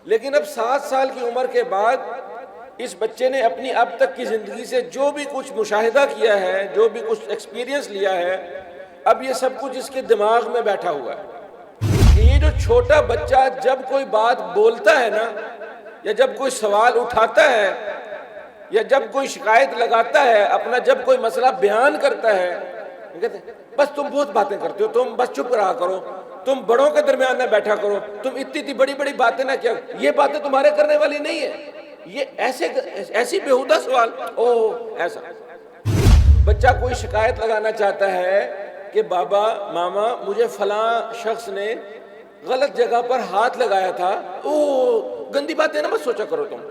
لیکن اب 7 سال کی عمر کے بعد اس بچے نے اپنی اب تک کی زندگی سے جو بھی کچھ مشاہدہ کیا ہے، جو بھی کچھ ایکسپیرینس لیا ہے، اب یہ سب کچھ اس کے دماغ میں بیٹھا ہوا ہے کہ یہ جو چھوٹا بچہ جب کوئی بات بولتا ہے نا، یا جب کوئی سوال اٹھاتا ہے، یا جب کوئی شکایت لگاتا ہے، اپنا جب کوئی مسئلہ بیان کرتا ہے، کہتے ہیں بس تم بہت باتیں کرتے ہو، تم بس چپ رہا کرو، تم بڑوں کے درمیان نہ بیٹھا کرو، تم اتنی بڑی بڑی باتیں نہ کیا، یہ باتیں تمہارے کرنے والی نہیں ہے، یہ ایسی بیہودہ سوال، ایسا بچہ کوئی شکایت لگانا چاہتا ہے کہ بابا ماما مجھے فلاں شخص نے غلط جگہ پر ہاتھ لگایا تھا، گندی باتیں نہ مت سوچا کرو تم.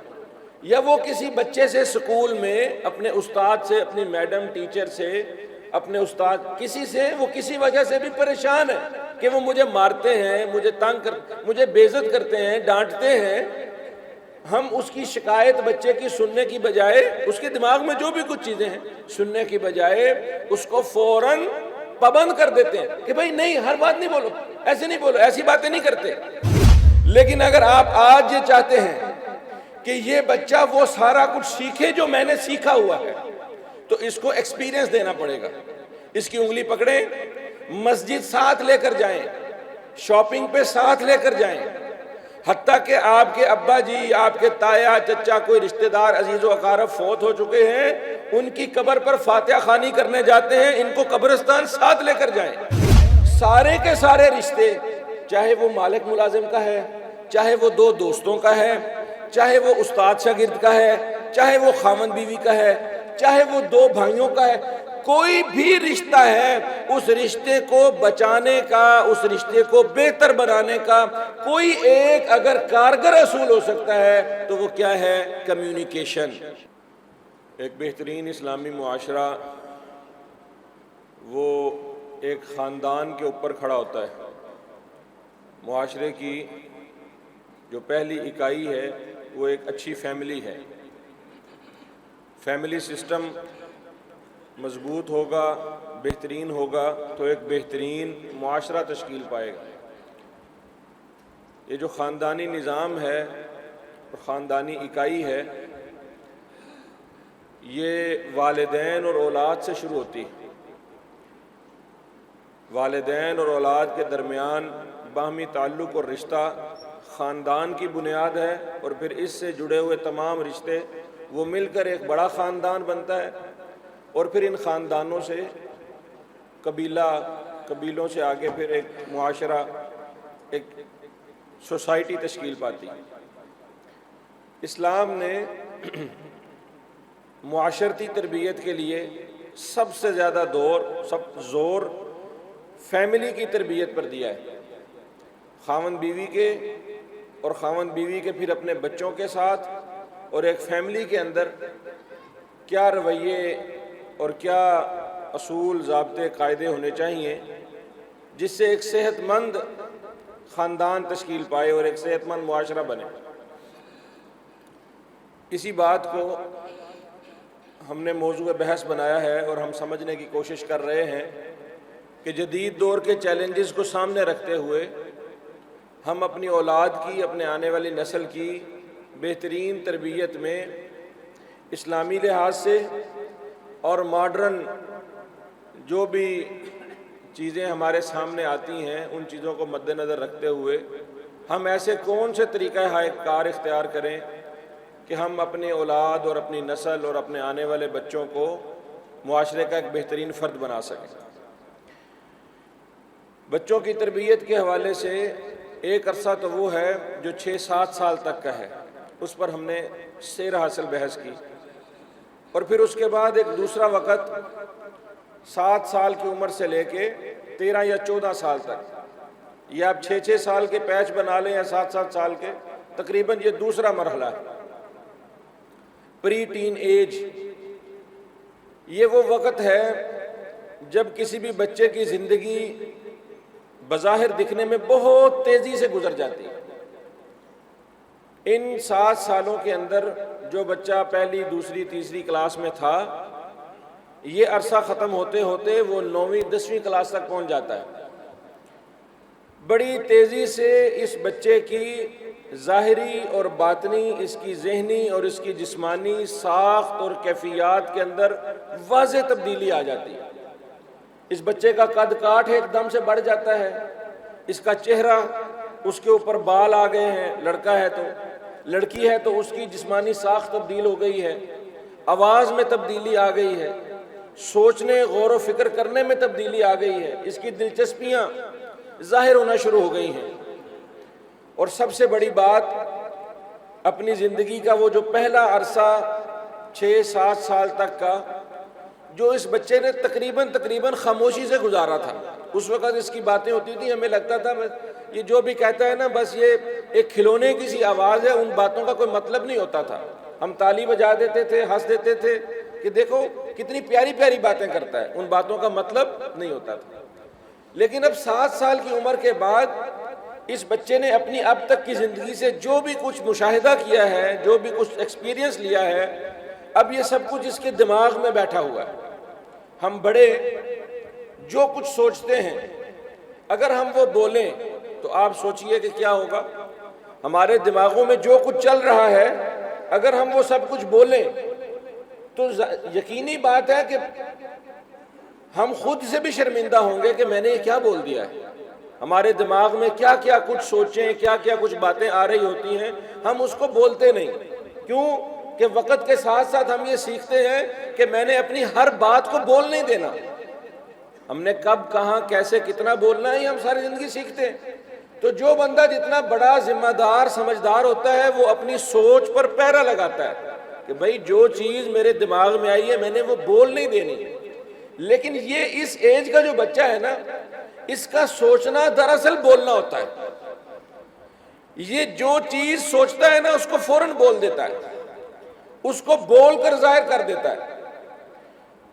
یا وہ کسی بچے سے سکول میں اپنے استاد سے، اپنی میڈم ٹیچر سے، اپنے استاد کسی سے، وہ کسی وجہ سے بھی پریشان ہے کہ وہ مجھے مارتے ہیں، مجھے تنگ کرتے، مجھے بے عزت کرتے ہیں، ڈانٹتے ہیں. ہم اس کی شکایت بچے کی سننے کی بجائے، اس کے دماغ میں جو بھی کچھ چیزیں ہیں سننے کی بجائے اس کو فوراً پابند کر دیتے ہیں کہ بھائی نہیں، ہر بات نہیں بولو، ایسے نہیں بولو، ایسی باتیں نہیں کرتے. لیکن اگر آپ آج یہ چاہتے ہیں کہ یہ بچہ وہ سارا کچھ سیکھے جو میں نے سیکھا ہوا ہے، تو اس کو ایکسپیرینس دینا پڑے گا. اس کی انگلی پکڑیں، مسجد ساتھ لے کر جائیں، شاپنگ پہ ساتھ لے کر جائیں، حتیٰ کہ آپ کے ابا جی، آپ کے تایا چچا، کوئی رشتہ دار عزیز و اقارب فوت ہو چکے ہیں، ان کی قبر پر فاتحہ خوانی کرنے جاتے ہیں، ان کو قبرستان ساتھ لے کر جائیں. سارے کے سارے رشتے، چاہے وہ مالک ملازم کا ہے، چاہے وہ دو دوستوں کا ہے، چاہے وہ استاد شاگرد کا ہے، چاہے وہ خاوند بیوی کا ہے، چاہے وہ دو بھائیوں کا ہے، کوئی بھی رشتہ ہے، اس رشتے کو بچانے کا، اس رشتے کو بہتر بنانے کا کوئی ایک اگر کارگر اصول ہو سکتا ہے تو وہ کیا ہے؟ کمیونیکیشن. ایک بہترین اسلامی معاشرہ وہ ایک خاندان کے اوپر کھڑا ہوتا ہے. معاشرے کی جو پہلی اکائی ہے وہ ایک اچھی فیملی ہے. فیملی سسٹم مضبوط ہوگا، بہترین ہوگا تو ایک بہترین معاشرہ تشکیل پائے گا. یہ جو خاندانی نظام ہے اور خاندانی اکائی ہے، یہ والدین اور اولاد سے شروع ہوتی ہے. والدین اور اولاد کے درمیان باہمی تعلق اور رشتہ خاندان کی بنیاد ہے، اور پھر اس سے جڑے ہوئے تمام رشتے وہ مل کر ایک بڑا خاندان بنتا ہے، اور پھر ان خاندانوں سے قبیلوں سے آگے پھر ایک معاشرہ، ایک سوسائٹی تشکیل پاتی. اسلام نے معاشرتی تربیت کے لیے سب سے زیادہ زور فیملی کی تربیت پر دیا ہے. خاوند بیوی کے، اور خاوند بیوی کے پھر اپنے بچوں کے ساتھ، اور ایک فیملی کے اندر کیا رویے اور کیا اصول، ضابطے، قاعدے ہونے چاہیے جس سے ایک صحت مند خاندان تشکیل پائے اور ایک صحت مند معاشرہ بنے. اسی بات کو ہم نے موضوع بحث بنایا ہے، اور ہم سمجھنے کی کوشش کر رہے ہیں کہ جدید دور کے چیلنجز کو سامنے رکھتے ہوئے ہم اپنی اولاد کی، اپنے آنے والی نسل کی بہترین تربیت میں اسلامی لحاظ سے اور ماڈرن جو بھی چیزیں ہمارے سامنے آتی ہیں ان چیزوں کو مد نظر رکھتے ہوئے ہم ایسے کون سے طریقہ کار اختیار کریں کہ ہم اپنی اولاد اور اپنی نسل اور اپنے آنے والے بچوں کو معاشرے کا ایک بہترین فرد بنا سکیں. بچوں کی تربیت کے حوالے سے ایک عرصہ تو وہ ہے جو 6-7 سال تک کا ہے، اس پر ہم نے سیر حاصل بحث کی، اور پھر اس کے بعد ایک دوسرا وقت 7 سال کی عمر سے لے کے 13 یا 14 سال تک، یا آپ 6 سال کے پیچ بنا لیں یا 7 سال کے، تقریباً یہ دوسرا مرحلہ ہے. پری ٹین ایج، یہ وہ وقت ہے جب کسی بھی بچے کی زندگی بظاہر دکھنے میں بہت تیزی سے گزر جاتی ہے. ان 7 سالوں کے اندر جو بچہ پہلی، دوسری، تیسری کلاس میں تھا، یہ عرصہ ختم ہوتے ہوتے وہ 9ویں 10ویں کلاس تک پہنچ جاتا ہے. بڑی تیزی سے اس بچے کی ظاہری اور باطنی اس کی ذہنی اور اس کی جسمانی ساخت اور کیفیات کے اندر واضح تبدیلی آ جاتی ہے۔ اس بچے کا قد کاٹ ایک دم سے بڑھ جاتا ہے، اس کا چہرہ، اس کے اوپر بال آ گئے ہیں، لڑکا ہے تو، لڑکی ہے تو اس کی جسمانی ساخت تبدیل ہو گئی ہے، آواز میں تبدیلی آ گئی ہے، سوچنے غور و فکر کرنے میں تبدیلی آ گئی ہے، اس کی دلچسپیاں ظاہر ہونا شروع ہو گئی ہیں۔ اور سب سے بڑی بات، اپنی زندگی کا وہ جو پہلا عرصہ 6-7 سال تک کا جو اس بچے نے تقریباً خاموشی سے گزارا تھا، اس وقت اس کی باتیں ہوتی تھیں، ہمیں لگتا تھا یہ جو بھی کہتا ہے نا بس یہ ایک کھلونے کی سی آواز ہے، ان باتوں کا کوئی مطلب نہیں ہوتا تھا۔ ہم تالی بجا دیتے تھے، ہنس دیتے تھے کہ دیکھو کتنی پیاری پیاری باتیں کرتا ہے، ان باتوں کا مطلب نہیں ہوتا تھا۔ لیکن اب 7 سال کی عمر کے بعد اس بچے نے اپنی اب تک کی زندگی سے جو بھی کچھ مشاہدہ کیا ہے، جو بھی کچھ ایکسپیرینس لیا ہے، اب یہ سب کچھ اس کے دماغ میں بیٹھا ہوا ہے۔ ہم بڑے جو کچھ سوچتے ہیں اگر ہم وہ بولیں تو آپ سوچئے کہ کیا ہوگا۔ ہمارے دماغوں میں جو کچھ چل رہا ہے اگر ہم وہ سب کچھ بولیں تو یقینی بات ہے کہ ہم خود سے بھی شرمندہ ہوں گے کہ میں نے یہ کیا بول دیا ہے۔ ہمارے دماغ میں کیا کیا کچھ سوچیں، کیا کیا کچھ باتیں آ رہی ہوتی ہیں، ہم اس کو بولتے نہیں۔ کیوں کہ وقت کے ساتھ ساتھ ہم یہ سیکھتے ہیں کہ میں نے اپنی ہر بات کو بول نہیں دینا۔ ہم نے کب، کہاں، کیسے، کتنا بولنا ہے یہ ہم ساری زندگی سیکھتے ہیں۔ تو جو بندہ جتنا بڑا ذمہ دار سمجھدار ہوتا ہے وہ اپنی سوچ پر پہرا لگاتا ہے کہ بھئی جو چیز میرے دماغ میں آئی ہے میں نے وہ بول نہیں دینی۔ لیکن یہ اس ایج کا جو بچہ ہے نا، اس کا سوچنا دراصل بولنا ہوتا ہے۔ یہ جو چیز سوچتا ہے نا اس کو فوراً بول دیتا ہے، اس کو بول کر ظاہر کر دیتا ہے۔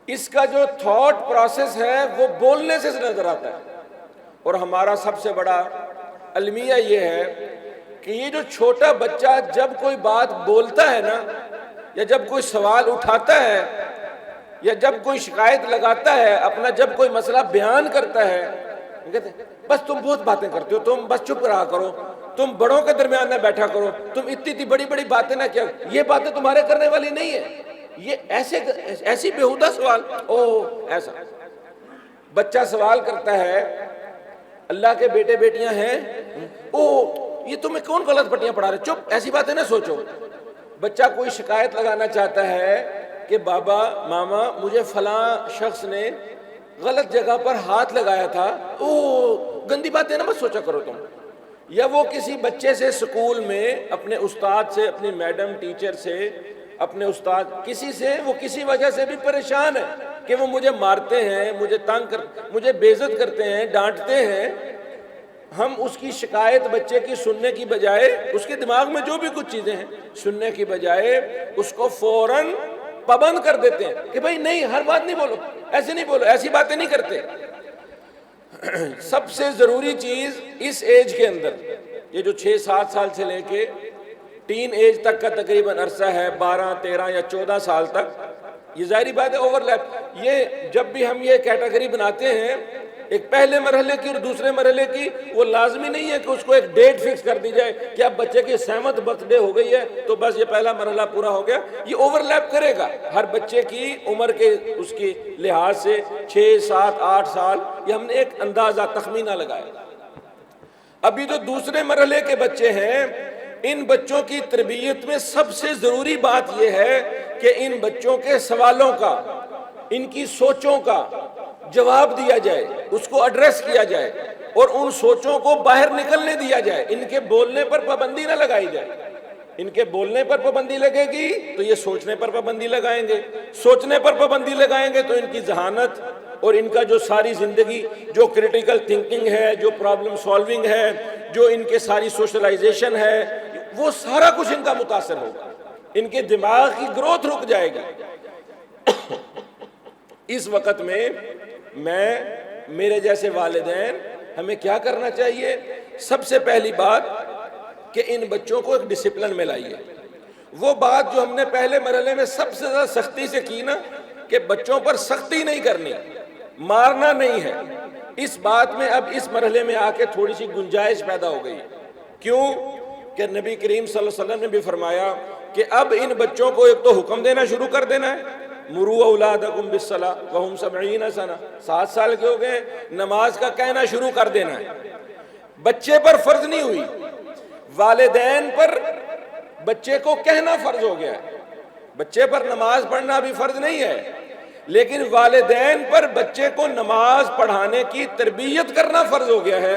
اس کا جو تھاٹ پروسیس ہے وہ بولنے سے نظر آتا ہے۔ اور ہمارا سب سے بڑا المیہ یہ ہے کہ یہ جو چھوٹا بچہ جب کوئی بات بولتا ہے نا، یا جب کوئی سوال اٹھاتا ہے، یا جب کوئی شکایت لگاتا ہے، اپنا جب کوئی مسئلہ بیان کرتا ہے، کہتے ہیں بس تم بہت باتیں کرتے ہو، تم بس چپ رہا کرو، تم بڑوں کے درمیان نہ بیٹھا کرو، تم اتنی بڑی بڑی باتیں نہ کیا۔ یہ باتیں تمہارے کرنے والی نہیں ہے، یہ ایسی بیہودہ سوال، ایسا بچہ سوال کرتا ہے، اللہ کے بیٹے بیٹیاں ہیں، یہ تمہیں کون غلط پٹیاں پڑھا رہے، چپ، ایسی باتیں نہ سوچو۔ بچہ کوئی شکایت لگانا چاہتا ہے کہ بابا، ماما، مجھے فلاں شخص نے غلط جگہ پر ہاتھ لگایا تھا، گندی باتیں نہ مت سوچا کرو تم۔ یا وہ کسی بچے سے سکول میں اپنے استاد سے، اپنی میڈم ٹیچر سے، اپنے استاد کسی سے، وہ کسی وجہ سے بھی پریشان ہے کہ وہ مجھے مارتے ہیں، مجھے تنگ کرتے، مجھے بے عزت کرتے ہیں، ڈانٹتے ہیں۔ ہم اس کی شکایت بچے کی سننے کی بجائے، اس کے دماغ میں جو بھی کچھ چیزیں ہیں سننے کی بجائے اس کو فوراً پابند کر دیتے ہیں کہ بھائی نہیں، ہر بات نہیں بولو، ایسے نہیں بولو، ایسی باتیں نہیں کرتے۔ سب سے ضروری چیز اس ایج کے اندر، یہ جو 6-7 سال سے لے کے ٹین ایج تک کا تقریباً عرصہ ہے، 12، 13 یا 14 سال تک، یہ ظاہری بات ہے اوور لیپ۔ یہ جب بھی ہم یہ کیٹیگری بناتے ہیں ایک پہلے مرحلے کی اور دوسرے مرحلے کی، وہ لازمی نہیں ہے کہ اس کو ایک ڈیٹ فکس کر دی جائے کہ اب بچے کی 7th برتھ ڈے ہو گئی ہے تو بس یہ پہلا مرحلہ پورا ہو گیا۔ یہ اوور لیپ کرے گا ہر بچے کی عمر کے اس کے لحاظ سے، 6، 7، 8 سال، یہ ہم نے ایک اندازہ تخمینہ لگایا۔ ابھی جو دوسرے مرحلے کے بچے ہیں، ان بچوں کی تربیت میں سب سے ضروری بات یہ ہے کہ ان بچوں کے سوالوں کا، ان کی سوچوں کا جواب دیا جائے، اس کو ایڈریس کیا جائے اور ان سوچوں کو باہر نکلنے دیا جائے۔ ان کے بولنے پر پابندی نہ لگائی جائے۔ ان کے بولنے پر پابندی لگے گی تو یہ سوچنے پر پابندی لگائیں گے، سوچنے پر پابندی لگائیں گے تو ان کی ذہانت اور ان کا جو ساری زندگی جو کریٹیکل تھنکنگ ہے، جو پرابلم سالونگ ہے، جو ان کے ساری سوشلائزیشن ہے، وہ سارا کچھ ان کا متاثر ہوگا۔ ان کے دماغ کی گروتھ رک جائے گی۔ اس وقت میں میرے جیسے والدین، ہمیں کیا کرنا چاہیے؟ سب سے پہلی بات کہ ان بچوں کو ایک ڈسپلن میں لائیے۔ وہ بات جو ہم نے پہلے مرحلے میں سب سے زیادہ سختی سے کی نا، کہ بچوں پر سختی نہیں کرنی، مارنا نہیں ہے، اس بات میں اب اس مرحلے میں آ کے تھوڑی سی گنجائش پیدا ہو گئی۔ کیوں کہ نبی کریم صلی اللہ علیہ وسلم نے بھی فرمایا کہ اب ان بچوں کو ایک تو حکم دینا شروع کر دینا ہے، مروا اولادکم بالصلاۃ وہم 70 سنہ، 7 سال کے ہو گئے، نماز کا کہنا شروع کر دینا ہے۔ بچے پر فرض نہیں ہوئی، والدین پر بچے کو کہنا فرض ہو گیا ہے۔ بچے پر نماز پڑھنا بھی فرض نہیں ہے، لیکن والدین پر بچے کو نماز پڑھانے کی تربیت کرنا فرض ہو گیا ہے۔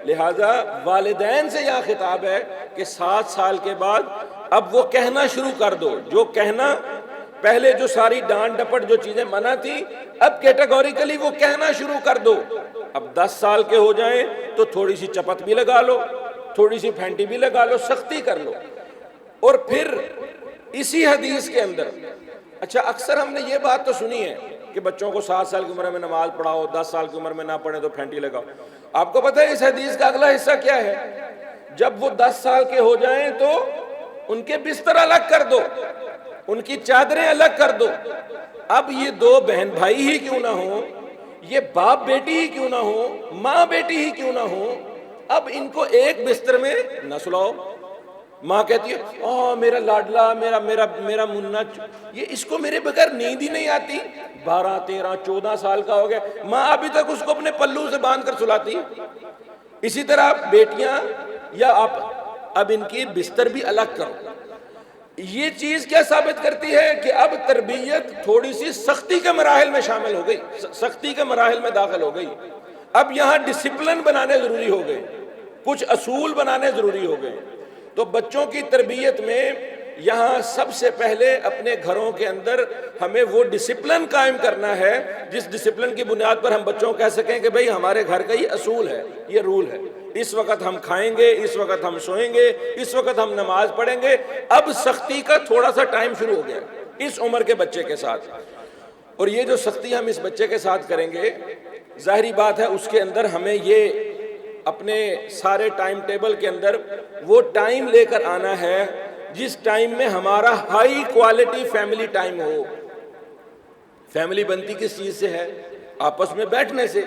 لہذا والدین سے یہاں خطاب ہے کہ 7 سال کے بعد اب وہ کہنا شروع کر دو، جو کہنا پہلے جو ساری ڈانٹ ڈپٹ جو چیزیں منع تھی، اب کیٹیگوریکلی وہ کہنا شروع کر دو۔ اب 10 سال کے ہو جائیں تو تھوڑی سی چپت بھی لگا لو، تھوڑی سی پھینٹی بھی لگا لو، سختی کر لو۔ اور پھر اسی حدیث کے اندر، اچھا اکثر ہم نے یہ بات تو سنی ہے کہ بچوں کو 7 سال کی عمر میں نماز پڑھاؤ، 10 سال کی عمر میں نہ پڑھیں تو پھینٹی لگاؤ۔ آپ کو پتہ ہے اس حدیث کا اگلا حصہ کیا ہے؟ جب وہ 10 سال کے ہو جائیں تو ان کے بستر الگ کر دو، ان کی چادریں الگ کر دو۔ اب یہ 2 بہن بھائی ہی کیوں نہ ہوں، یہ باپ بیٹی ہی کیوں نہ ہوں، ماں بیٹی ہی کیوں نہ ہوں، اب ان کو ایک بستر میں نہ سلاؤ۔ ماں کہتی ہے میرا لاڈلا، میرا منا، یہ اس کو میرے بغیر نیند ہی نہیں آتی، 12 13 14 سال کا ہو گیا، ماں ابھی تک اس کو اپنے پلو سے باندھ کر سلاتی ہے۔ اسی طرح بیٹیاں یا آپ اب ان کی بستر بھی الگ کرو۔ یہ چیز کیا ثابت کرتی ہے کہ اب تربیت تھوڑی سی سختی کے مراحل میں شامل ہو گئی، سختی کے مراحل میں داخل ہو گئی۔ اب یہاں ڈسپلن بنانے ضروری ہو گئے، کچھ اصول بنانے ضروری ہو گئے۔ تو بچوں کی تربیت میں یہاں سب سے پہلے اپنے گھروں کے اندر ہمیں وہ ڈسپلن قائم کرنا ہے جس ڈسپلن کی بنیاد پر ہم بچوں کو کہہ سکیں کہ بھئی ہمارے گھر کا یہ اصول ہے، یہ رول ہے، اس وقت ہم کھائیں گے، اس وقت ہم سوئیں گے، اس وقت ہم نماز پڑھیں گے۔ اب سختی کا تھوڑا سا ٹائم شروع ہو گیا اس عمر کے بچے کے ساتھ، اور یہ جو سختی ہم اس بچے کے ساتھ کریں گے، ظاہری بات ہے اس کے اندر ہمیں یہ اپنے سارے ٹائم ٹیبل کے اندر وہ ٹائم لے کر آنا ہے جس ٹائم میں ہمارا ہائی کوالٹی فیملی ٹائم ہو۔ فیملی بنتی کس چیز سے ہے؟ آپس میں بیٹھنے سے۔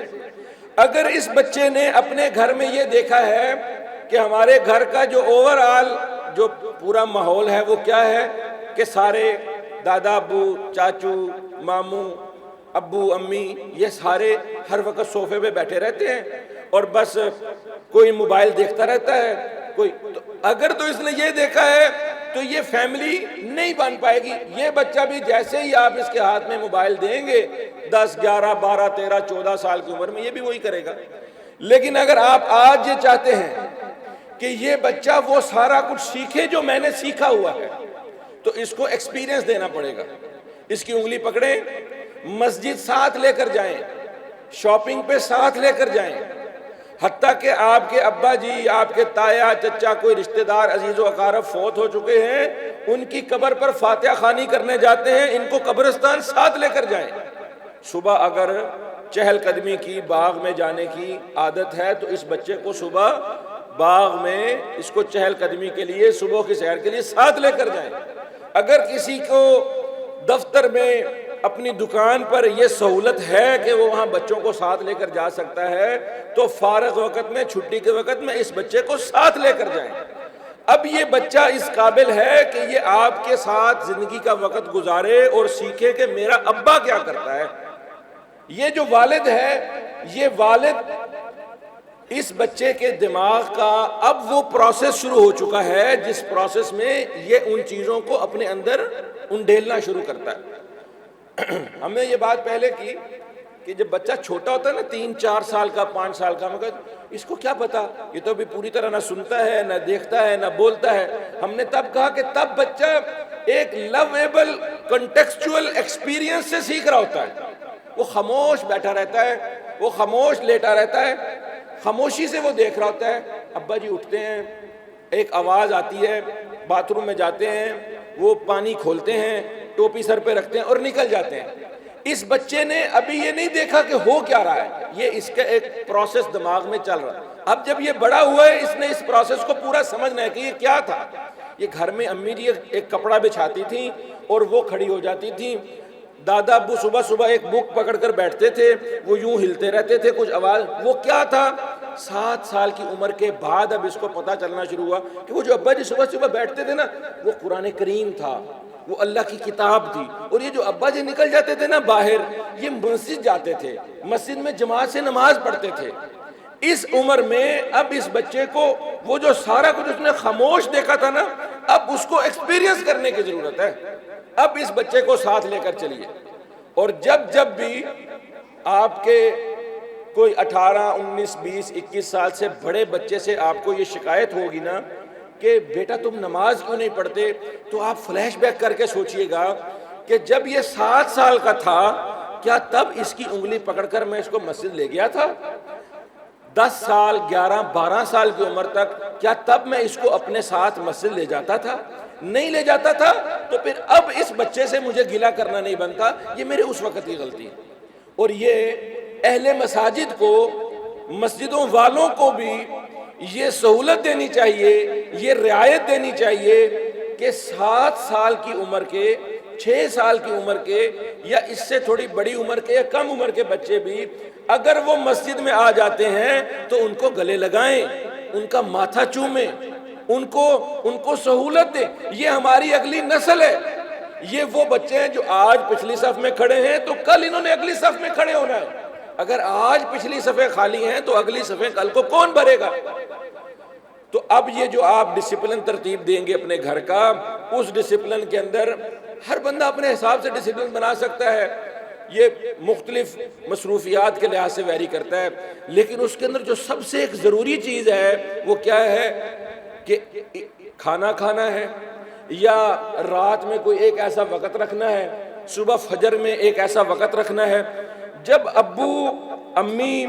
اگر اس بچے نے اپنے گھر میں یہ دیکھا ہے کہ ہمارے گھر کا جو اوور آل جو پورا ماحول ہے وہ کیا ہے کہ سارے دادا ابو، چاچو، ماموں، ابو امی، یہ سارے ہر وقت صوفے پہ بیٹھے رہتے ہیں اور بس کوئی موبائل دیکھتا رہتا ہے، اگر تو اس نے یہ دیکھا ہے تو یہ فیملی نہیں بن پائے گی۔ یہ بچہ بھی جیسے ہی آپ اس کے ہاتھ میں موبائل دیں گے 10 11 12 13 14 سال کی عمر میں یہ بھی وہی کرے گا۔ لیکن اگر آپ آج یہ چاہتے ہیں کہ یہ بچہ وہ سارا کچھ سیکھے جو میں نے سیکھا ہوا ہے تو اس کو ایکسپیرینس دینا پڑے گا۔ اس کی انگلی پکڑیں، مسجد ساتھ لے کر جائیں، شاپنگ پہ ساتھ لے کر جائیں، حتیٰ کہ آپ کے ابا جی، آپ کے تایا چچا، کوئی رشتہ دار عزیز و اقارب فوت ہو چکے ہیں، ان کی قبر پر فاتحہ خوانی کرنے جاتے ہیں، ان کو قبرستان ساتھ لے کر جائیں۔ صبح اگر چہل قدمی کی، باغ میں جانے کی عادت ہے تو اس بچے کو صبح باغ میں اس کو چہل قدمی کے لیے، صبح کی سیر کے لیے ساتھ لے کر جائیں۔ اگر کسی کو دفتر میں، اپنی دکان پر یہ سہولت ہے کہ وہ وہاں بچوں کو ساتھ لے کر جا سکتا ہے تو فارغ وقت میں، چھٹی کے وقت میں اس بچے کو ساتھ لے کر جائیں۔ اب یہ بچہ اس قابل ہے کہ یہ آپ کے ساتھ زندگی کا وقت گزارے اور سیکھے کہ میرا ابا کیا کرتا ہے۔ یہ جو والد ہے، یہ والد اس بچے کے دماغ کا اب وہ پروسیس شروع ہو چکا ہے جس پروسیس میں یہ ان چیزوں کو اپنے اندر انڈیلنا شروع کرتا ہے۔ ہم نے یہ بات پہلے کی کہ جب بچہ چھوٹا ہوتا ہے نا، 3 4 سال کا، 5 سال کا، مگر اس کو کیا پتا، یہ تو بھی پوری طرح نہ سنتا ہے، نہ دیکھتا ہے، نہ بولتا ہے۔ ہم نے تب کہا کہ تب بچہ ایک لویبل کنٹیکسچول ایکسپیرینس سے سیکھ رہا ہوتا ہے۔ وہ خاموش بیٹھا رہتا ہے، وہ خاموش لیٹا رہتا ہے، خاموشی سے وہ دیکھ رہا ہوتا ہے۔ ابا جی اٹھتے ہیں، ایک آواز آتی ہے، باتھ روم میں جاتے ہیں، وہ پانی کھولتے ہیں، ٹوپی سر پہ رکھتے ہیں اور نکل جاتے ہیں۔ اس بچے نے ابھی یہ نہیں دیکھا کہ ہو کیا رہا ہے، یہ اس کا ایک پروسیس دماغ میں چل رہا ہے۔ اب جب یہ بڑا ہوا ہے، اس نے اس پروسیس کو پورا سمجھنا ہے کہ یہ کیا تھا۔ یہ گھر میں امی جی ایک کپڑا بچھاتی تھیں اور وہ کھڑی ہو جاتی تھیں، دادا ابو صبح صبح ایک بک پکڑ کر بیٹھتے تھے، وہ یوں ہلتے رہتے تھے، کچھ آواز، وہ کیا تھا؟ 7 سال کی عمر کے بعد اب اس کو پتہ چلنا شروع ہوا کہ وہ جو ابا جی صبح صبح بیٹھتے تھے نا، وہ قرآن کریم تھا، وہ اللہ کی کتاب تھی، اور یہ جو ابا جی نکل جاتے تھے نا باہر، یہ مسجد جاتے تھے، مسجد میں جماعت سے نماز پڑھتے تھے۔ اس عمر میں اب اس بچے کو وہ جو سارا کچھ اس نے خاموش دیکھا تھا نا، اب اس کو ایکسپیرینس کرنے کی ضرورت ہے۔ اب اس بچے کو ساتھ لے کر چلیے، اور جب بھی آپ کے کوئی 18 19 20 21 سال سے بڑے بچے سے آپ کو یہ شکایت ہوگی نا کہ بیٹا تم نماز کیوں نہیں پڑھتے، تو آپ فلیش بیک کر کے سوچئے گا کہ جب یہ 7 سال کا تھا، کیا تب اس کی انگلی پکڑ کر میں اس کو مسجد لے گیا تھا؟ 10 سال 11 12 سال کی عمر تک کیا تب میں اس کو اپنے ساتھ مسجد لے جاتا تھا؟ نہیں لے جاتا تھا، تو پھر اب اس بچے سے مجھے گلہ کرنا نہیں بنتا، یہ میرے اس وقت کی غلطی ہے۔ اور یہ اہل مساجد کو، مسجدوں والوں کو بھی یہ سہولت دینی چاہیے، یہ رعایت دینی چاہیے کہ 7 سال کی عمر کے، 6 سال کی عمر کے، یا اس سے تھوڑی بڑی عمر کے یا کم عمر کے بچے بھی اگر وہ مسجد میں آ جاتے ہیں تو ان کو گلے لگائیں، ان کا ماتھا چومیں، ان کو سہولت دیں۔ یہ ہماری اگلی نسل ہے، یہ وہ بچے ہیں جو آج پچھلی صف میں کھڑے ہیں تو کل انہوں نے اگلی صف میں کھڑے ہونا ہے۔ اگر آج پچھلی صفیں خالی ہیں تو اگلی صفیں کل کو کون بھرے گا؟ تو اب یہ جو آپ ڈسپلن ترتیب دیں گے اپنے گھر کا، اس ڈسپلن کے اندر ہر بندہ اپنے حساب سے ڈسپلن بنا سکتا ہے، یہ مختلف مصروفیات کے لحاظ سے ویری کرتا ہے، لیکن اس کے اندر جو سب سے ایک ضروری چیز ہے وہ کیا ہے کہ کھانا کھانا ہے، یا رات میں کوئی ایک ایسا وقت رکھنا ہے، صبح فجر میں ایک ایسا وقت رکھنا ہے جب ابو امی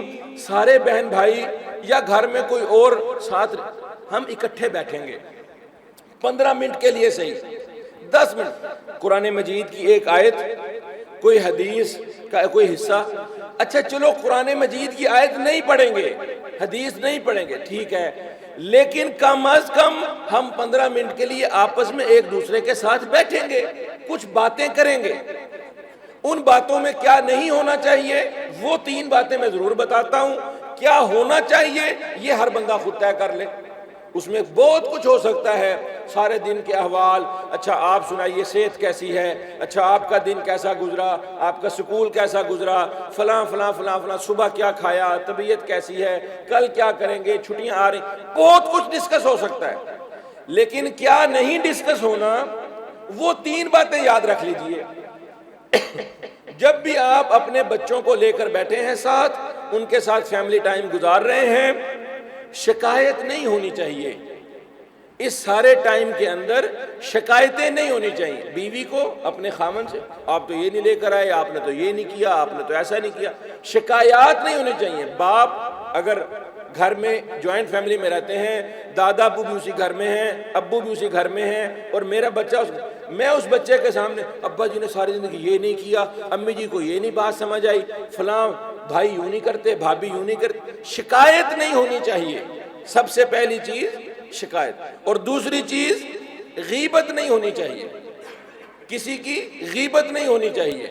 سارے بہن بھائی یا گھر میں کوئی اور ساتھ ہم اکٹھے بیٹھیں گے 15 منٹ کے لیے صحیح، 10 منٹ، قرآن مجید کی ایک آیت، کوئی حدیث کا کوئی حصہ، اچھا چلو قرآن مجید کی آیت نہیں پڑھیں گے، حدیث نہیں پڑھیں گے، ٹھیک ہے، لیکن کم از کم ہم 15 منٹ کے لیے آپس میں ایک دوسرے کے ساتھ بیٹھیں گے، کچھ باتیں کریں گے۔ ان باتوں میں کیا نہیں ہونا چاہیے وہ 3 باتیں میں ضرور بتاتا ہوں، کیا ہونا چاہیے یہ ہر بندہ خود طے کر لے۔ اس میں بہت کچھ ہو سکتا ہے، سارے دن کے احوال، اچھا آپ سنائیے صحت کیسی ہے، اچھا آپ کا دن کیسا گزرا، آپ کا سکول کیسا گزرا، فلاں فلاں فلاں فلاں، صبح کیا کھایا، طبیعت کیسی ہے، کل کیا کریں گے، چھٹیاں آ رہی، بہت کچھ ڈسکس ہو سکتا ہے۔ لیکن کیا نہیں ڈسکس ہونا، وہ 3 باتیں یاد رکھ لیجئے۔ جب بھی آپ اپنے بچوں کو لے کر بیٹھے ہیں ساتھ، ان کے ساتھ فیملی ٹائم گزار رہے ہیں، شکایت نہیں ہونی چاہیے۔ اس سارے ٹائم کے اندر شکایتیں نہیں ہونی چاہیے۔ بیوی کو اپنے خامن سے، آپ تو یہ نہیں لے کر آئے، آپ نے تو یہ نہیں کیا، آپ نے تو ایسا نہیں کیا، شکایات نہیں ہونی چاہیے۔ باپ اگر گھر میں جوائنٹ فیملی میں رہتے ہیں، دادا ابو بھی اسی گھر میں ہیں، ابو بھی اسی گھر میں ہیں، اور میرا بچہ میں اس بچے کے سامنے، ابا جی نے ساری زندگی یہ نہیں کیا، امی جی کو یہ نہیں بات سمجھ آئی، فلاں بھائی یوں نہیں کرتے، بھابھی یوں نہیں کرتے، شکایت نہیں ہونی چاہیے۔ سب سے پہلی چیز شکایت، اور دوسری چیز غیبت نہیں ہونی چاہیے، کسی کی غیبت نہیں ہونی چاہیے۔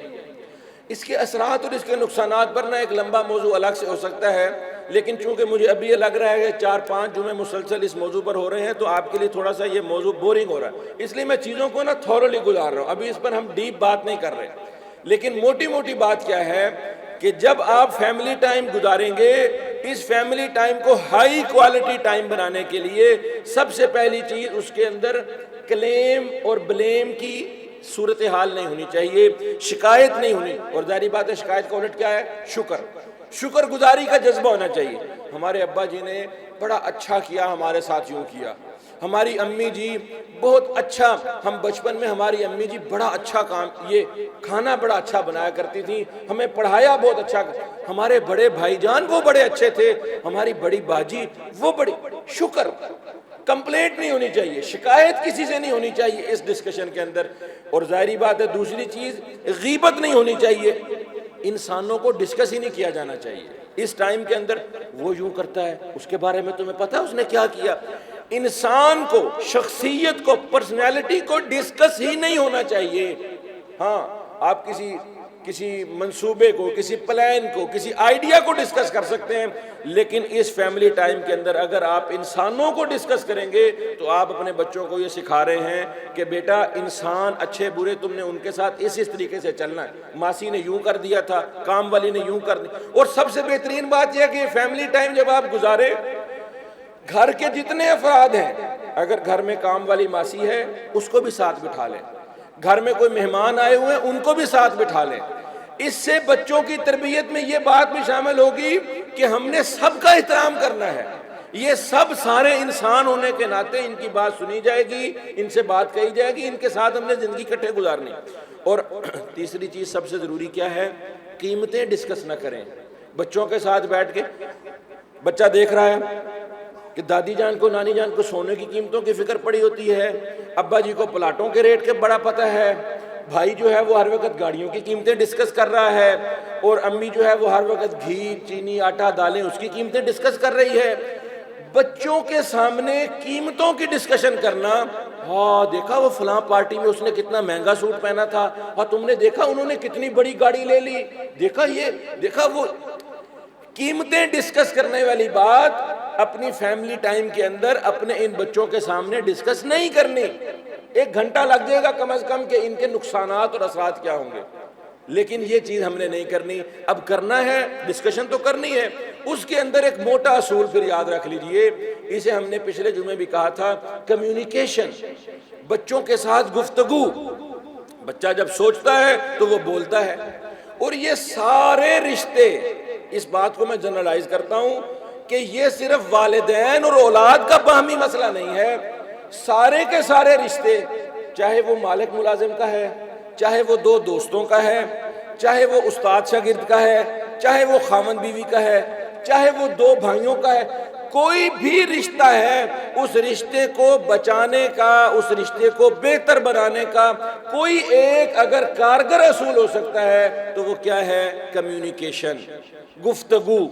اس کے اثرات اور اس کے نقصانات پر نہ ایک لمبا موضوع الگ سے ہو سکتا ہے، لیکن چونکہ مجھے ابھی یہ لگ رہا ہے کہ 4-5 جمعے مسلسل اس موضوع پر ہو رہے ہیں تو آپ کے لیے تھوڑا سا یہ موضوع بورنگ ہو رہا ہے، اس لیے میں چیزوں کو نا تھورلی گزار رہا ہوں، ابھی اس پر ہم ڈیپ بات نہیں کر رہے۔ لیکن موٹی موٹی بات کیا ہے کہ جب آپ فیملی ٹائم گزاریں گے، اس فیملی ٹائم کو ہائی کوالٹی ٹائم بنانے کے لیے سب سے پہلی چیز اس کے اندر کلیم اور بلیم کی صورتحال نہیں ہونی چاہیے، شکایت نہیں ہونی، اور ظاہری بات ہے شکایت کا الٹ کیا ہے؟ شکر گزاری کا جذبہ ہونا چاہیے۔ ہمارے ابا جی نے بڑا اچھا کیا، ہمارے ساتھ یوں کیا، ہماری امی جی بہت اچھا، ہم بچپن میں ہماری امی جی بڑا اچھا کام، یہ کھانا بڑا اچھا بنایا کرتی تھی، ہمیں پڑھایا بہت اچھا، ہمارے بڑے بھائی جان وہ بڑے اچھے تھے، ہماری بڑی باجی وہ بڑی، شکر، کمپلینٹ نہیں ہونی چاہیے، شکایت کسی سے نہیں ہونی چاہیے اس ڈسکشن کے اندر۔ اور ظاہری بات ہے دوسری چیز غیبت نہیں ہونی چاہیے، انسانوں کو ڈسکس ہی نہیں کیا جانا چاہیے اس ٹائم کے اندر، وہ یوں کرتا ہے، اس کے بارے میں تمہیں پتہ ہے اس نے کیا کیا۔ انسان کو، شخصیت کو، پرسنالٹی کو ڈسکس ہی نہیں ہونا چاہیے۔ ہاں آپ کسی کسی منصوبے کو، کسی پلان کو، کسی آئیڈیا کو ڈسکس کر سکتے ہیں، لیکن اس فیملی ٹائم کے اندر اگر آپ انسانوں کو ڈسکس کریں گے تو آپ اپنے بچوں کو یہ سکھا رہے ہیں کہ بیٹا انسان اچھے برے تم نے ان کے ساتھ اس طریقے سے چلنا ہے، ماسی نے یوں کر دیا تھا، کام والی نے یوں کر دیا۔ اور سب سے بہترین بات یہ ہے کہ فیملی ٹائم جب آپ گزارے، گھر کے جتنے افراد ہیں، اگر گھر میں کام والی ماسی ہے اس کو بھی ساتھ بٹھا لیں، گھر میں کوئی مہمان آئے ہوئے ہیں ان کو بھی ساتھ بٹھا لیں۔ اس سے بچوں کی تربیت میں یہ بات بھی شامل ہوگی کہ ہم نے سب کا احترام کرنا ہے، یہ سب سارے انسان ہونے کے ناطے ان کی بات سنی جائے گی، ان سے بات کہی جائے گی، ان کے ساتھ ہم نے زندگی کٹھے گزارنی۔ اور تیسری چیز سب سے ضروری کیا ہے؟ قیمتیں ڈسکس نہ کریں بچوں کے ساتھ بیٹھ کے۔ بچہ دیکھ رہا ہے کہ دادی جان کو، نانی جان کو سونے کی قیمتوں کی فکر پڑی ہوتی ہے، ابا جی کو پلاٹوں کے ریٹ کے بڑا پتہ ہے، بھائی جو ہے وہ ہر وقت گاڑیوں کی قیمتیں ڈسکس کر رہا ہے، اور امی جو ہے وہ ہر وقت گھی، چینی، آٹا، دالیں اس کی قیمتیں ڈسکس کر رہی ہے۔ بچوں کے سامنے قیمتوں کی ڈسکشن کرنا، ہاں دیکھا وہ فلاں پارٹی میں اس نے کتنا مہنگا سوٹ پہنا تھا، ہاں تم نے دیکھا انہوں نے کتنی بڑی گاڑی لے لی، دیکھا یہ، دیکھا وہ، قیمتیں ڈسکس کرنے والی بات اپنی فیملی ٹائم کے اندر اپنے ان بچوں کے سامنے ڈسکس نہیں کرنی۔ 1 گھنٹہ لگ جائے گا کم از کم کہ ان کے نقصانات اور اثرات کیا ہوں گے، لیکن یہ چیز ہم نے نہیں کرنی۔ اب کرنا ہے، ڈسکشن تو کرنی ہے، اس کے اندر ایک موٹا اصول پھر یاد رکھ لیجئے، اسے ہم نے پچھلے جمعے بھی کہا تھا، کمیونیکیشن، بچوں کے ساتھ گفتگو۔ بچہ جب سوچتا ہے تو وہ بولتا ہے، اور یہ سارے رشتے، اس بات کو میں جنرلائز کرتا ہوں کہ یہ صرف والدین اور اولاد کا باہمی مسئلہ نہیں ہے، سارے کے سارے رشتے، چاہے وہ مالک ملازم کا ہے، چاہے وہ 2 دوستوں کا ہے، چاہے وہ استاد شاگرد کا ہے، چاہے وہ خاوند بیوی کا ہے، چاہے وہ 2 بھائیوں کا ہے، کوئی بھی رشتہ ہے، اس رشتے کو بچانے کا، اس رشتے کو بہتر بنانے کا کوئی ایک اگر کارگر اصول ہو سکتا ہے تو وہ کیا ہے؟ کمیونیکیشن، گفتگو۔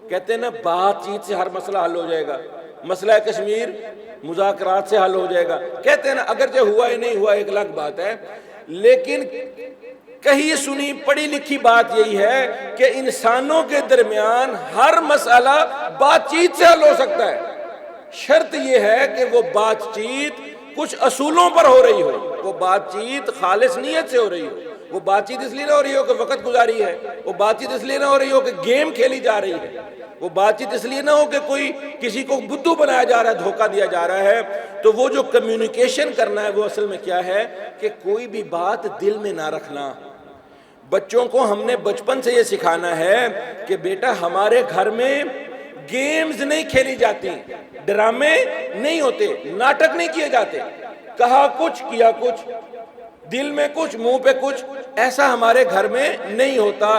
کہتے ہیں نا بات چیت سے ہر مسئلہ حل ہو جائے گا، مسئلہ کشمیر مذاکرات سے حل ہو جائے گا۔ کہتے ہیں نا اگرچہ ہوا ہی نہیں ہوا ایک الگ بات ہے، لیکن کہیں سنی پڑھی لکھی بات یہی ہے کہ انسانوں کے درمیان ہر مسئلہ بات چیت سے حل ہو سکتا ہے، شرط یہ ہے کہ وہ بات چیت کچھ اصولوں پر ہو رہی ہو، وہ بات چیت خالص نیت سے ہو رہی ہو، وہ بات چیت اس لیے نہ ہو رہی ہو کہ وقت گزاری ہے، وہ بات چیت اس لیے نہ ہو رہی ہو کہ گیم کھیلی جا رہی ہے، وہ بات چیت اس لیے نہ ہو کہ کوئی کسی کو بدھو بنایا جا رہا ہے، دھوکہ دیا جا رہا ہے۔ تو وہ جو کمیونیکیشن کرنا ہے وہ اصل میں کیا ہے کہ کوئی بھی بات دل میں نہ رکھنا۔ بچوں کو ہم نے بچپن سے یہ سکھانا ہے کہ بیٹا ہمارے گھر میں گیمز نہیں کھیلی جاتی، ڈرامے نہیں ہوتے، ناٹک نہیں کیے جاتے، کہا کچھ کیا کچھ، دل میں کچھ منہ پہ کچھ، ایسا ہمارے گھر میں نہیں ہوتا،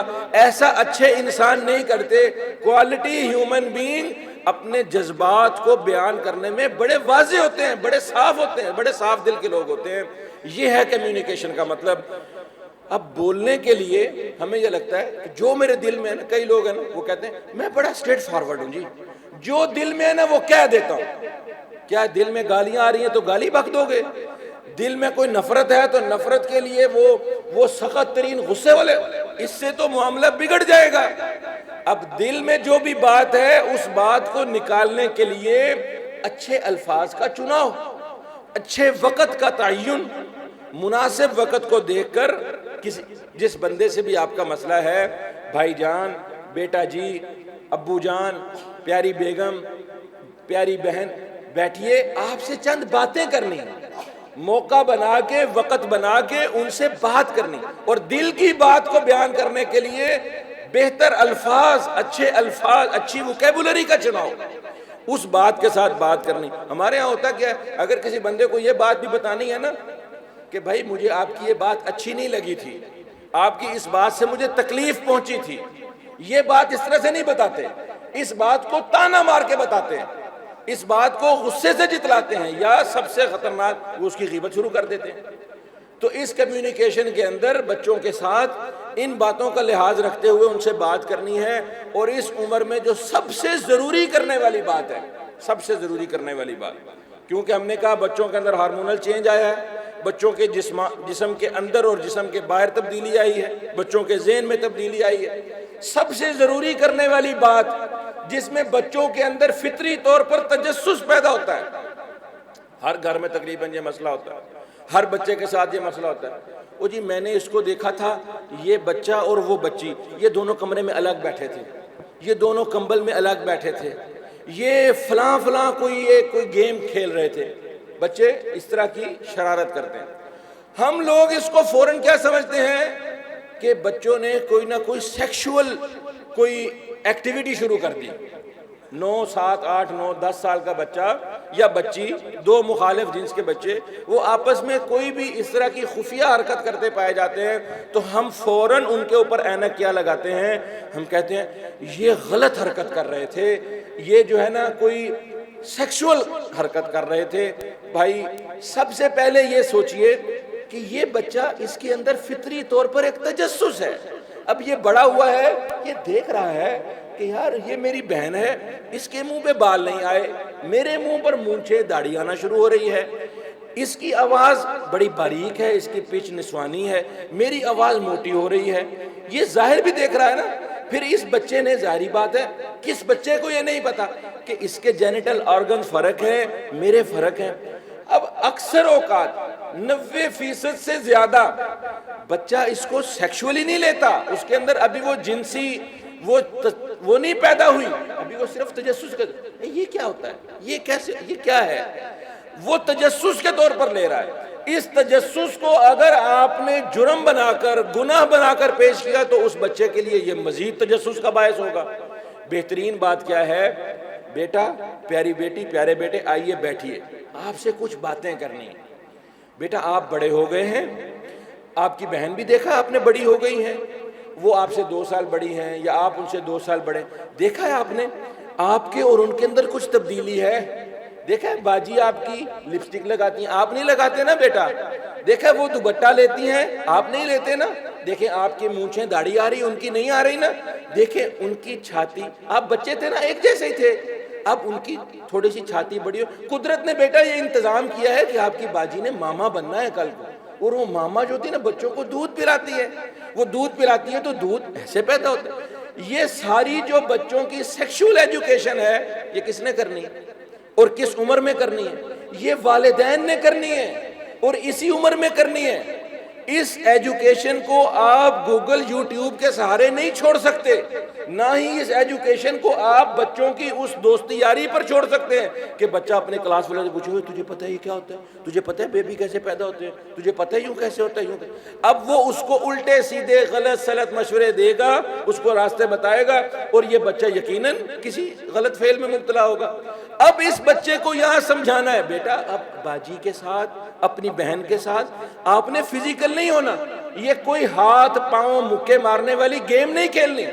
ایسا اچھے انسان نہیں کرتے۔ کوالٹی ہیومن بینگ اپنے جذبات کو بیان کرنے میں بڑے واضح ہوتے ہیں، بڑے صاف ہوتے ہیں، بڑے صاف دل کے لوگ ہوتے ہیں۔ یہ ہے کمیونیکیشن کا مطلب۔ اب بولنے کے لیے ہمیں یہ لگتا ہے کہ جو میرے دل میں ہے نا، کئی لوگ ہیں نا وہ کہتے ہیں میں بڑا اسٹریٹ فارورڈ ہوں جی، جو دل میں ہے نا وہ کہہ دیتا ہوں۔ کیا دل میں گالیاں آ رہی ہیں تو گالی بک دو گے؟ دل میں کوئی نفرت ہے تو نفرت کے لیے وہ سخت ترین غصے والے، اس سے تو معاملہ بگڑ جائے گا۔ اب دل میں جو بھی بات ہے اس بات کو نکالنے کے لیے اچھے الفاظ کا چناؤ، اچھے وقت کا تعین، مناسب وقت کو دیکھ کر جس بندے سے بھی آپ کا مسئلہ ہے، بھائی جان، بیٹا جی، ابو جان، پیاری بیگم، پیاری بہن، بیٹھیے، آپ سے چند باتیں کرنی، موقع بنا کے، وقت بنا کے ان سے بات کرنی، اور دل کی بات کو بیان کرنے کے لیے بہتر الفاظ، اچھی ووکیبولری کا چناؤ، اس بات کے ساتھ بات کرنی۔ ہمارے ہاں ہوتا کیا ہے، اگر کسی بندے کو یہ بات بھی بتانی ہے نا کہ بھائی مجھے آپ کی یہ بات اچھی نہیں لگی تھی، آپ کی اس بات سے مجھے تکلیف پہنچی تھی، یہ بات اس طرح سے نہیں بتاتے، اس بات کو تانا مار کے بتاتے ہیں، اس بات کو غصے سے جتلاتے ہیں، یا سب سے خطرناک وہ اس کی غیبت شروع کر دیتے ہیں۔ تو اس کمیونیکیشن کے اندر بچوں کے ساتھ ان باتوں کا لحاظ رکھتے ہوئے ان سے بات کرنی ہے، اور اس عمر میں جو سب سے ضروری کرنے والی بات ہے، سب سے ضروری کرنے والی بات، کیونکہ ہم نے کہا بچوں کے اندر ہارمونل چینج آیا ہے، بچوں کے جسم کے اندر اور جسم کے باہر تبدیلی آئی ہے، بچوں کے ذہن میں تبدیلی آئی ہے۔ سب سے ضروری کرنے والی بات جس میں بچوں کے اندر فطری طور پر تجسس پیدا ہوتا ہے، ہر گھر میں تقریباً یہ مسئلہ ہوتا ہے، ہر بچے کے ساتھ یہ مسئلہ ہوتا ہے، وہ جی میں نے اس کو دیکھا تھا، یہ بچہ اور وہ بچی یہ دونوں کمرے میں الگ بیٹھے تھے، یہ دونوں کمبل میں الگ بیٹھے تھے، یہ فلاں فلاں کوئی گیم کھیل رہے تھے۔ بچے اس طرح کی شرارت کرتے ہیں۔ ہم لوگ اس کو فوراً کیا سمجھتے ہیں کہ بچوں نے کوئی نہ کوئی سیکشول کوئی ایکٹیویٹی شروع کر دی۔ 9 7 8 9 10 سال کا بچہ یا بچی، دو مخالف جنس کے بچے، وہ آپس میں کوئی بھی اس طرح کی خفیہ حرکت کرتے پائے جاتے ہیں تو ہم فوراً ان کے اوپر اینک کیا لگاتے ہیں، ہم کہتے ہیں یہ غلط حرکت کر رہے تھے، یہ جو ہے نا کوئی سیکشول حرکت کر رہے تھے۔ بھائی سب سے پہلے یہ سوچئے کہ یہ بچہ، اس کے اندر فطری طور پر ایک تجسس ہے۔ اب یہ بڑا ہوا ہے، یہ دیکھ رہا ہے کہ یار یہ میری بہن ہے، اس کے منہ پہ بال نہیں آئے، میرے منہ پر مونچھیں داڑھی آنا شروع ہو رہی ہے، اس کی آواز بڑی باریک ہے، اس کی پچ نسوانی ہے، میری آواز موٹی ہو رہی ہے، یہ ظاہر بھی دیکھ رہا ہے نا۔ پھر اس بچے نے، ظاہری بات ہے کس بچے کو یہ نہیں پتا کہ اس کے جینیٹل آرگن فرق ہیں، میرے فرق ہیں۔ اب اکثر اوقات 90% سے زیادہ بچہ اس کو سیکشولی نہیں لیتا، اس کے اندر ابھی وہ جنسی وہ نہیں پیدا ہوئی، ابھی وہ صرف تجسس کا یہ کیا ہوتا ہے، یہ کیسے، یہ کیا ہے، وہ تجسس کے طور پر لے رہا ہے۔ اس تجسس کو اگر آپ نے جرم بنا کر، گناہ بنا کر پیش کیا تو اس بچے کے لیے یہ مزید تجسس کا باعث ہوگا۔ بہترین بات کیا ہے، بیٹا، پیاری بیٹی، پیارے بیٹے، آئیے بیٹھیے، آپ سے کچھ باتیں کرنی ہیں۔ بیٹا آپ بڑے ہو گئے ہیں، آپ کی بہن بھی دیکھا آپ نے بڑی ہو گئی ہیں، وہ آپ سے 2 سال بڑی ہیں یا آپ ان سے 2 سال بڑے، دیکھا ہے آپ نے آپ کے اور ان کے اندر کچھ تبدیلی ہے؟ دیکھا ہے باجی آپ کی لپسٹک لگاتی ہیں، آپ نہیں لگاتے نا بیٹا؟ دیکھا ہے وہ دوپٹہ لیتی ہیں، آپ نہیں لیتے نا؟ دیکھیں آپ کی مونچھیں داڑھی آ رہی، ان کی نہیں آ رہی نا؟ دیکھیں ان کی چھاتی، آپ بچے تھے نا ایک جیسے ہی تھے، اب ان کی تھوڑی سی چھاتی بڑی ہو۔ قدرت نے بیٹا یہ انتظام کیا ہے کہ آپ کی باجی نے ماما بننا ہے کل کو، اور وہ ماما جو ہوتی ہے نا بچوں کو دودھ پلاتی ہے، وہ دودھ پلاتی ہے تو دودھ ایسے پیدا ہوتا ہے۔ یہ ساری جو بچوں کی سیکشول ایجوکیشن ہے، یہ کس نے کرنی ہے اور کس عمر میں کرنی ہے؟ یہ والدین نے کرنی ہے اور اسی عمر میں کرنی ہے۔ اس ایجوکیشن کو آپ گوگل یوٹیوب کے سہارے نہیں چھوڑ سکتے، نہ ہی اس ایجوکیشن کو آپ بچوں کی اس دوستی یاری پر چھوڑ سکتے ہیں کہ بچہ اپنے کلاس والے سے پوچھے تجھے پتہ ہے یہ کیا ہوتا ہے، تجھے پتہ ہے بیبی کیسے پیدا ہوتے ہیں، تجھے پتہ ہے یوں کیسے ہوتا ہے، یوں کیسے۔ اب وہ اس کو الٹے سیدھے غلط سلط مشورے دے گا، اس کو راستے بتائے گا اور یہ بچہ یقیناً کسی غلط فعل میں مبتلا ہوگا۔ اب اس بچے کو یہاں سمجھانا ہے، بیٹا اب باجی کے ساتھ، اپنی بہن کے ساتھ آپ نے فزیکل نہیں ہونا، یہ کوئی ہاتھ پاؤں مکے مارنے والی گیم نہیں کھیلنی،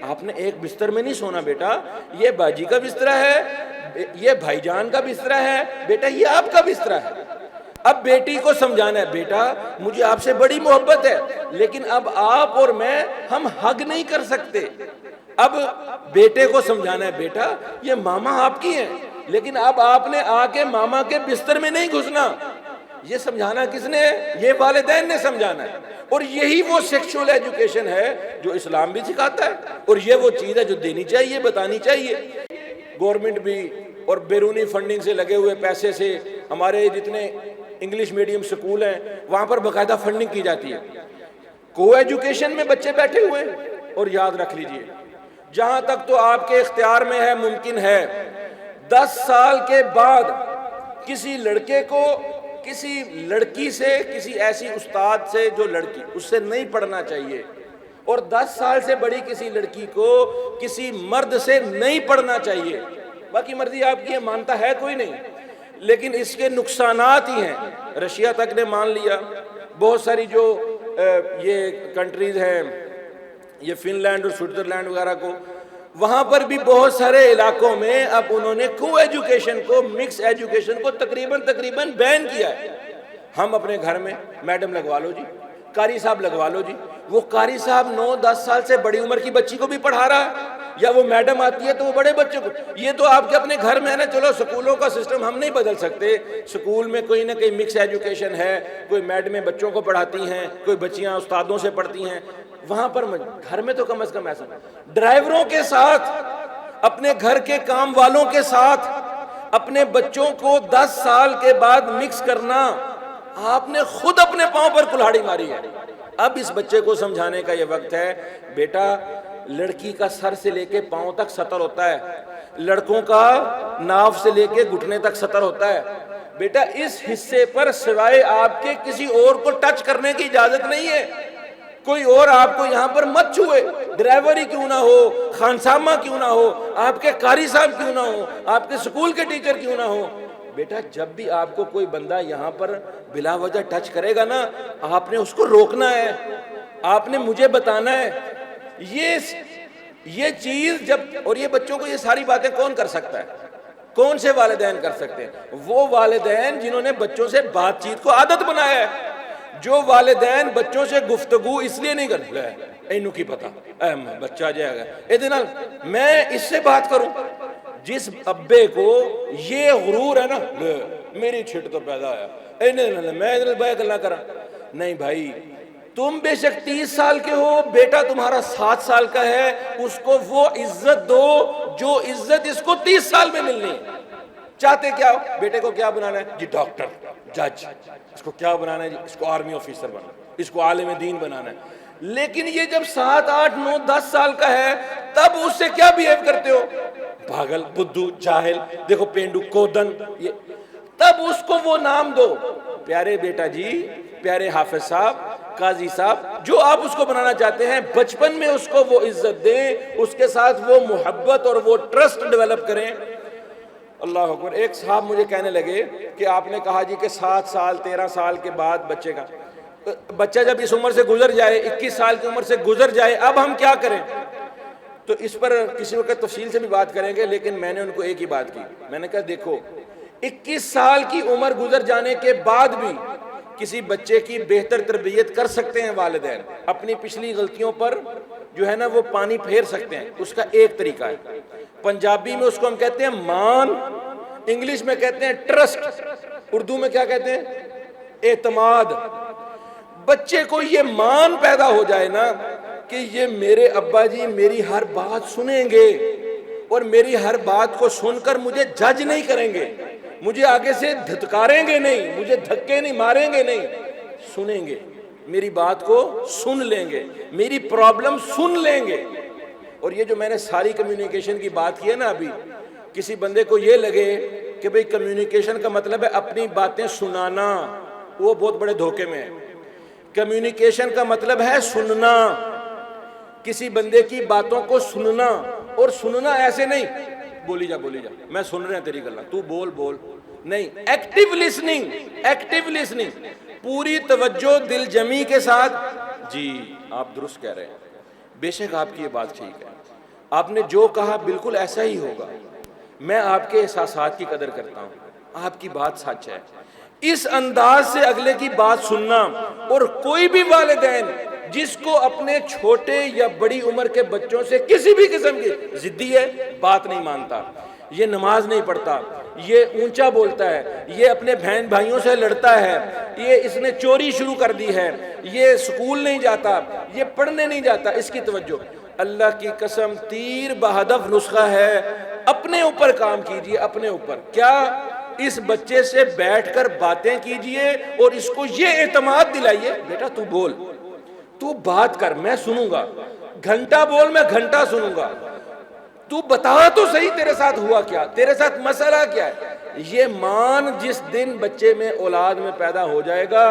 آپ نے ایک بستر میں نہیں سونا بیٹا، یہ باجی کا بستر ہے، یہ بھائی جان کا بستر ہے، بیٹا یہ آپ کا بستر ہے۔ اب بیٹی کو سمجھانا ہے، بیٹا مجھے آپ سے بڑی محبت ہے لیکن اب آپ اور میں ہم حگ نہیں کر سکتے۔ اب بیٹے کو سمجھانا ہے، بیٹا یہ ماما آپ کی ہیں لیکن اب آپ نے آ کے ماما کے بستر میں نہیں گھسنا۔ یہ سمجھانا کس نے ہے؟ یہ والدین نے سمجھانا ہے، اور یہی وہ سیکشول ایجوکیشن ہے جو اسلام بھی سکھاتا ہے، اور یہ وہ چیز ہے جو دینی چاہیے، بتانی چاہیے۔ گورنمنٹ بھی اور بیرونی فنڈنگ سے لگے ہوئے پیسے سے ہمارے جتنے انگلش میڈیم سکول ہیں وہاں پر باقاعدہ فنڈنگ کی جاتی ہے، کو ایجوکیشن میں بچے بیٹھے ہوئے ہیں۔ اور یاد رکھ لیجئے، جہاں تک تو آپ کے اختیار میں ہے، ممکن ہے 10 سال کے بعد کسی لڑکے کو کسی لڑکی سے، کسی ایسی استاد سے جو لڑکی اس سے نہیں پڑھنا چاہیے، اور 10 سال سے بڑی کسی لڑکی کو کسی مرد سے نہیں پڑھنا چاہیے۔ باقی مرضی آپ کی ہے، مانتا ہے کوئی نہیں، لیکن اس کے نقصانات ہی ہیں۔ رشیا تک نے مان لیا، بہت ساری جو یہ کنٹریز ہیں، یہ فن لینڈ اور سوئٹزرلینڈ وغیرہ کو، وہاں پر بھی بہت سارے علاقوں میں اب انہوں نے کو ایجوکیشن کو، مکس ایجوکیشن کو تقریباً بین کیا ہے۔ ہم اپنے گھر میں میڈم لگوا لو جی، قاری صاحب لگوا لو جی، وہ قاری صاحب 9-10 سال سے بڑی عمر کی بچی کو بھی پڑھا رہا ہے، یا وہ میڈم آتی ہے تو وہ بڑے بچوں کو، یہ تو آپ کے اپنے گھر میں ہے نا. چلو سکولوں کا سسٹم ہم نہیں بدل سکتے، سکول میں کوئی نہ کوئی مکس ایجوکیشن ہے، کوئی میڈمیں بچوں کو پڑھاتی ہیں، کوئی بچیاں استادوں سے پڑھتی ہیں، وہاں پر گھر میں تو کم از کم ایسا. ڈرائیوروں کے ساتھ، اپنے گھر کے کام والوں کے ساتھ اپنے بچوں کو 10 سال کے بعد مکس کرنا، آپ نے خود اپنے پاؤں پر کلہاڑی ماری ہے. اب اس بچے کو سمجھانے کا یہ وقت ہے، بیٹا لڑکی کا سر سے لے کے پاؤں تک سطر ہوتا ہے، لڑکوں کا ناف سے لے کے گھٹنے تک سطر ہوتا ہے. بیٹا اس حصے پر سوائے آپ کے کسی اور کو ٹچ کرنے کی اجازت نہیں ہے. کوئی اور آپ کو یہاں پر مت چھوئے، ڈرائیور ہی کیوں نہ ہو، خانسامہ کیوں نہ ہو، آپ کے قاری صاحب کیوں نہ ہو، آپ کے سکول کے ٹیچر کیوں نہ ہو. بیٹا جب بھی آپ کو کوئی بندہ یہاں پر بلا وجہ ٹچ کرے گا نا، آپ نے اس کو روکنا ہے، آپ نے مجھے بتانا ہے. یہ چیز جب، اور یہ بچوں کو یہ ساری باتیں کون کر سکتا ہے؟ کون سے والدین کر سکتے ہیں؟ وہ والدین جنہوں نے بچوں سے بات چیت کو عادت بنایا ہے. جو والدین بچوں سے گفتگو اس لیے نہیں کرتے، اینو کی پتا بچہ جائے گا ادھر میں اس سے بات کروں. جس ابے کو یہ غرور ہے نا، میری چھٹ تو پیدا آیا میں ادھر بیعت اللہ کرا. نہیں بھائی، تم بے شک 30 سال کے ہو، بیٹا تمہارا 7 سال کا ہے، اس کو وہ عزت دو جو عزت اس کو 30 سال میں ملنی ہے. چاہتے کیا ہو؟ بیٹے کو کیا بنانا ہے جی؟ ڈاکٹر، جج. اس کو کیا بنانا ہے جی؟ اس کو آرمی آفیسر بنانا، اس کو عالم دین بنانا ہے. لیکن یہ جب 7 8 9 10 سال کا ہے، تب اس سے کیا بیہیو کرتے ہو؟ پاگل، بدھو، جاہل، دیکھو پینڈو، کودن. تب اس کو وہ نام دو. پیارے بیٹا جی، پیارے حافظ صاحب، قاضی صاحب، جو آپ اس کو بنانا چاہتے ہیں، بچپن میں اس کو وہ عزت دیں، اس کے ساتھ وہ محبت اور وہ ٹرسٹ ڈیولپ کریں. اللہ اکبر. ایک صاحب مجھے کہنے لگے کہ آپ نے کہا جی کہ 7 سال 13 سال کے بعد بچہ جب اس عمر سے گزر جائے، 21 سال کی عمر سے گزر جائے، اب ہم کیا کریں؟ تو اس پر کسی وقت تفصیل سے بھی بات کریں گے، لیکن میں نے ان کو ایک ہی بات کی. میں نے کہا دیکھو، 21 سال کی عمر گزر جانے کے بعد بھی کسی بچے کی بہتر تربیت کر سکتے ہیں والدین. اپنی پچھلی غلطیوں پر جو ہے نا وہ پانی پھیر سکتے ہیں. اس کا ایک طریقہ ہے، پنجابی میں اس کو ہم کہتے ہیں مان، انگلش میں کہتے ہیں ٹرسٹ، اردو میں کیا کہتے ہیں؟ اعتماد. بچے کو یہ مان پیدا ہو جائے نا کہ یہ میرے ابا جی میری ہر بات سنیں گے اور میری ہر بات کو سن کر مجھے جج نہیں کریں گے، مجھے آگے سے دھتکاریں گے نہیں، مجھے دھکے نہیں ماریں گے، نہیں، سنیں گے، میری بات کو سن لیں گے، میری پرابلم سن لیں گے. اور یہ جو میں نے ساری کمیونیکیشن کی بات کی ہے نا ابھی، کسی بندے کو یہ لگے کہ بھئی کمیونیکیشن کا مطلب ہے اپنی باتیں سنانا، وہ بہت بڑے دھوکے میں ہے. کمیونیکیشن کا مطلب ہے سننا، کسی بندے کی باتوں کو سننا. اور سننا ایسے نہیں بولی جا میں سن رہے ہیں تیری گلاں، تو بول نہیں. ایکٹیو لسننگ، پوری توجہ دل جمی کے ساتھ. جی آپ درست کہہ رہے ہیں، بے شک آپ کی یہ بات ٹھیک ہے، آپ نے جو کہا بالکل ایسا ہی ہوگا، میں آپ کے احساسات کی قدر کرتا ہوں، آپ کی بات سچ ہے. اس انداز سے اگلے کی بات سننا. اور کوئی بھی والدین جس کو اپنے چھوٹے یا بڑی عمر کے بچوں سے کسی بھی قسم کی ضدی ہے، بات نہیں مانتا، یہ نماز نہیں پڑھتا، یہ اونچا بولتا ہے، یہ اپنے بہن بھائیوں سے لڑتا ہے، یہ اس نے چوری شروع کر دی ہے، یہ سکول نہیں جاتا، یہ پڑھنے نہیں جاتا، اس کی توجہ. اللہ کی قسم تیر بہدف نسخہ ہے، اپنے اوپر کام کیجئے، اپنے اوپر. کیا؟ اس بچے سے بیٹھ کر باتیں کیجئے اور اس کو یہ اعتماد دلائیے، بیٹا تو بول، تو بات کر، میں سنوں گا، گھنٹہ بول، میں گھنٹہ سنوں گا، تو بتا تو صحیح تیرے ساتھ ہوا کیا، تیرے ساتھ مسئلہ کیا ہے. یہ مان جس دن بچے میں اولاد میں پیدا ہو جائے گا،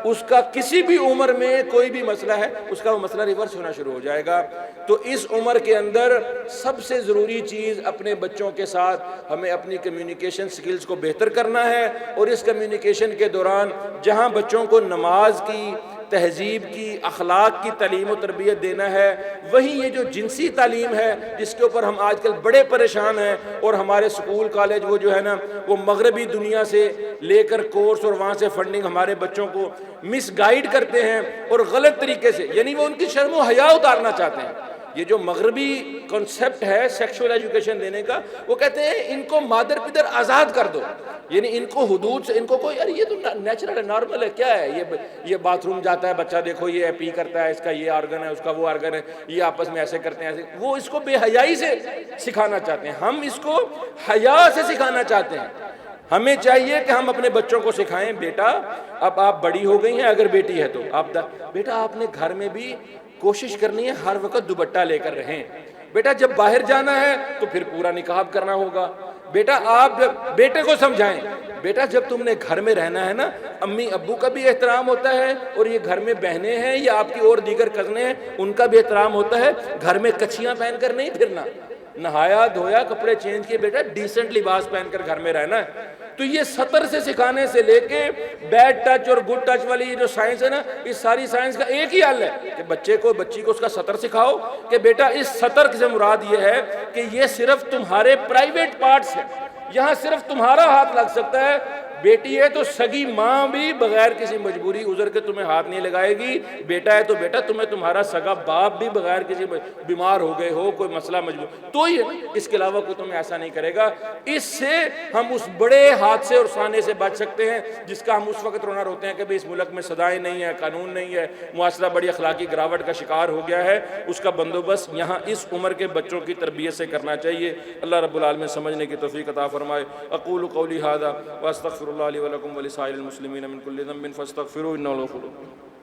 اس کا کسی بھی عمر میں کوئی بھی مسئلہ ہے، اس کا وہ مسئلہ ریورس ہونا شروع ہو جائے گا. تو اس عمر کے اندر سب سے ضروری چیز اپنے بچوں کے ساتھ ہمیں اپنی کمیونیکیشن سکلز کو بہتر کرنا ہے. اور اس کمیونیکیشن کے دوران جہاں بچوں کو نماز کی، تہذیب کی، اخلاق کی تعلیم و تربیت دینا ہے، وہیں یہ جو جنسی تعلیم ہے جس کے اوپر ہم آج کل بڑے پریشان ہیں، اور ہمارے سکول کالج وہ جو ہے نا وہ مغربی دنیا سے لے کر کورس اور وہاں سے فنڈنگ ہمارے بچوں کو مس گائیڈ کرتے ہیں اور غلط طریقے سے، یعنی وہ ان کی شرم و حیا اتارنا چاہتے ہیں. یہ جو مغربی کنسپٹ ہے سیکشول ایجوکیشن دینے کا، وہ کہتے ہیں ان کو مادر پدر آزاد کر دو، یعنی ان کو حدود سے، ان کو کوئی، یار یہ تو نیچرل ہے، نارمل ہے، کیا ہے یہ باتھ روم جاتا ہے بچہ، دیکھو یہ پی کرتا ہے، اس کا یہ آرگن ہے، اس کا وہ آرگن ہے، یہ آپس میں ایسے کرتے ہیں ایسے، وہ اس کو بے حیائی سے سکھانا چاہتے ہیں، ہم اس کو حیا سے سکھانا چاہتے ہیں۔ ہمیں چاہیے کہ ہم اپنے بچوں کو سکھائیں، بیٹا اب آپ بڑی ہو گئی ہیں، اگر بیٹی ہے تو بیٹا آپ نے گھر میں بھی کوشش کرنی ہے ہر وقت دوپٹہ لے کر رہیں، بیٹا جب باہر جانا ہے تو پھر پورا نقاب کرنا ہوگا، بیٹا آپ بیٹے کو سمجھائیں، بیٹا جب تم نے گھر میں رہنا ہے نا، امی ابو کا بھی احترام ہوتا ہے، اور یہ گھر میں بہنیں ہیں یا آپ کی اور دیگر کزنیں ہیں ان کا بھی احترام ہوتا ہے، گھر میں کچھیاں پہن کر نہیں پھرنا، نہایا دھویا کپڑے چینج کیے، بیٹا ڈیسنٹ لباس پہن کر گھر میں رہنا ہے۔ تو یہ سطر سے سکھانے سے لے کے بیڈ ٹچ اور گڈ ٹچ والی یہ جو سائنس ہے نا، اس ساری سائنس کا ایک ہی حل ہے کہ بچے کو بچی کو اس کا سطر سکھاؤ کہ بیٹا اس سطر سے مراد یہ ہے کہ یہ صرف تمہارے پرائیویٹ پارٹس ہیں، یہاں صرف تمہارا ہاتھ لگ سکتا ہے، بیٹی ہے تو سگی ماں بھی بغیر کسی مجبوری عذر کے تمہیں ہاتھ نہیں لگائے گی، بیٹا ہے تو بیٹا تمہیں تمہارا سگا باپ بھی بغیر کسی بیمار ہو گئے ہو کوئی مسئلہ مجبور تو ہی ہے، اس کے علاوہ کوئی تمہیں ایسا نہیں کرے گا۔ اس سے ہم اس بڑے حادثے اور سانے سے بچ سکتے ہیں جس کا ہم اس وقت رونا روتے ہیں کہ اس ملک میں سزائیں نہیں ہیں، قانون نہیں ہے، معاشرہ بڑی اخلاقی گراوٹ کا شکار ہو گیا ہے، اس کا بندوبست یہاں اس عمر کے بچوں کی تربیت سے کرنا چاہیے۔ اللہ رب العالمین سمجھنے کی توفیق عطا فرمائے۔ اقول قولی ھذا واستغفر اللہ لی ولکم ولسائر المسلمین من کل ذنب فاستغفروہ انہ غفور رحیم۔